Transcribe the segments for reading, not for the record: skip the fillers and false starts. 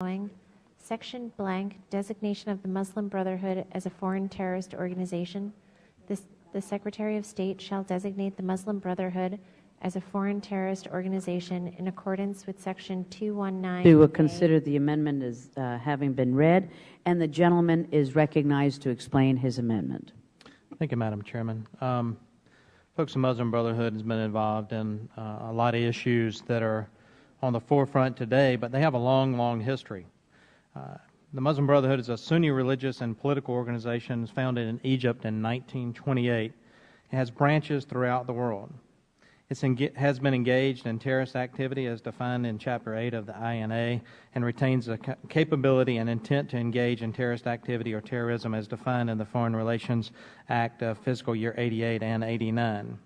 following. Section blank, designation of the Muslim Brotherhood as a foreign terrorist organization. The Secretary of State shall designate the Muslim Brotherhood as a foreign terrorist organization in accordance with Section 219. We will consider the amendment as having been read, and the gentleman is recognized to explain his amendment. Thank you, Madam Chairman. Folks, the Muslim Brotherhood has been involved in a lot of issues that are on the forefront today, but they have a long, long history. The Muslim Brotherhood is a Sunni religious and political organization founded in Egypt in 1928. It has branches throughout the world. It has been engaged in terrorist activity as defined in Chapter 8 of the INA and retains the capability and intent to engage in terrorist activity or terrorism as defined in the Foreign Relations Act of fiscal year 88 and 89.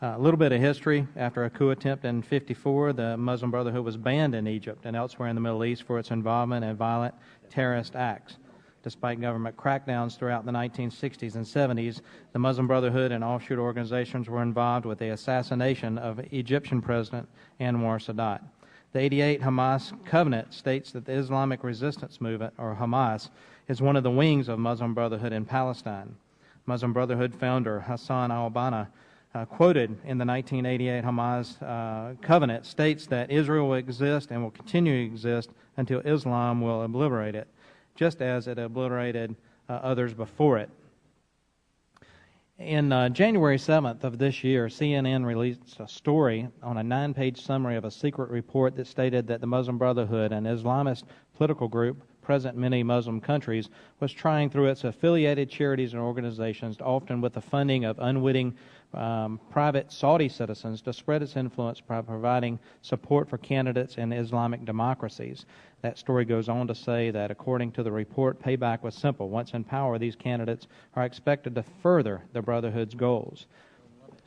A little bit of history. After a coup attempt in 1954, the Muslim Brotherhood was banned in Egypt and elsewhere in the Middle East for its involvement in violent terrorist acts. Despite government crackdowns throughout the 1960s and 70s, the Muslim Brotherhood and offshoot organizations were involved with the assassination of Egyptian President Anwar Sadat. The 88 Hamas Covenant states that the Islamic Resistance Movement, or Hamas, is one of the wings of Muslim Brotherhood in Palestine. Muslim Brotherhood founder Hassan al-Banna quoted in the 1988 Hamas Covenant states that Israel will exist and will continue to exist until Islam will obliterate it, just as it obliterated others before it. In January 7th of this year, CNN released a story on a 9-page summary of a secret report that stated that the Muslim Brotherhood, an Islamist political group present in many Muslim countries, was trying through its affiliated charities and organizations, often with the funding of unwitting private Saudi citizens, to spread its influence by providing support for candidates in Islamic democracies. That story goes on to say that, according to the report, payback was simple. Once in power, these candidates are expected to further the Brotherhood's goals.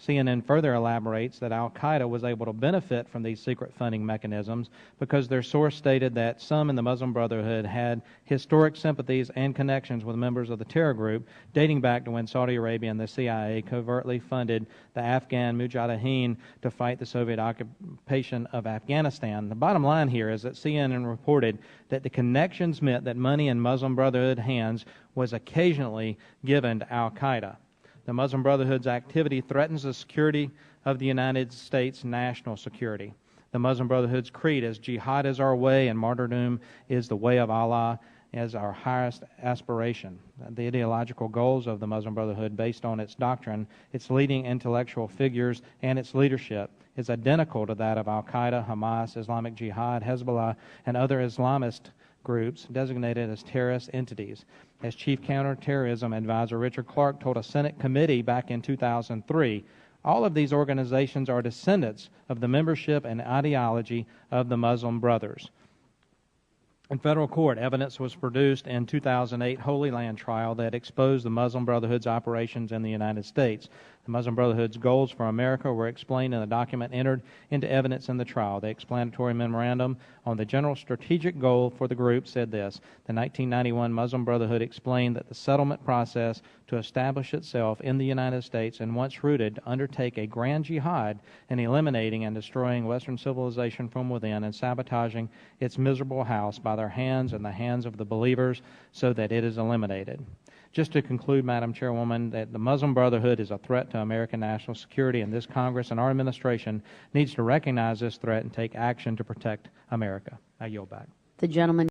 CNN further elaborates that al-Qaeda was able to benefit from these secret funding mechanisms because their source stated that some in the Muslim Brotherhood had historic sympathies and connections with members of the terror group dating back to when Saudi Arabia and the CIA covertly funded the Afghan Mujahideen to fight the Soviet occupation of Afghanistan. The bottom line here is that CNN reported that the connections meant that money in Muslim Brotherhood hands was occasionally given to al-Qaeda. The Muslim Brotherhood's activity threatens the security of the United States' national security. The Muslim Brotherhood's creed is jihad is our way and martyrdom is the way of Allah as our highest aspiration. The ideological goals of the Muslim Brotherhood, based on its doctrine, its leading intellectual figures, and its leadership, is identical to that of al-Qaeda, Hamas, Islamic Jihad, Hezbollah, and other Islamist groups designated as terrorist entities. As Chief Counterterrorism Advisor Richard Clark told a Senate committee back in 2003, all of these organizations are descendants of the membership and ideology of the Muslim Brothers. In federal court, evidence was produced in 2008 Holy Land trial that exposed the Muslim Brotherhood's operations in the United States. The Muslim Brotherhood's goals for America were explained in the document entered into evidence in the trial. The explanatory memorandum on the general strategic goal for the group said this: the 1991 Muslim Brotherhood explained that the settlement process to establish itself in the United States and, once rooted, to undertake a grand jihad in eliminating and destroying Western civilization from within and sabotaging its miserable house by their hands and the hands of the believers so that it is eliminated. Just to conclude, Madam Chairwoman, that the Muslim Brotherhood is a threat to American national security, and this Congress and our administration needs to recognize this threat and take action to protect America. I yield back. The gentleman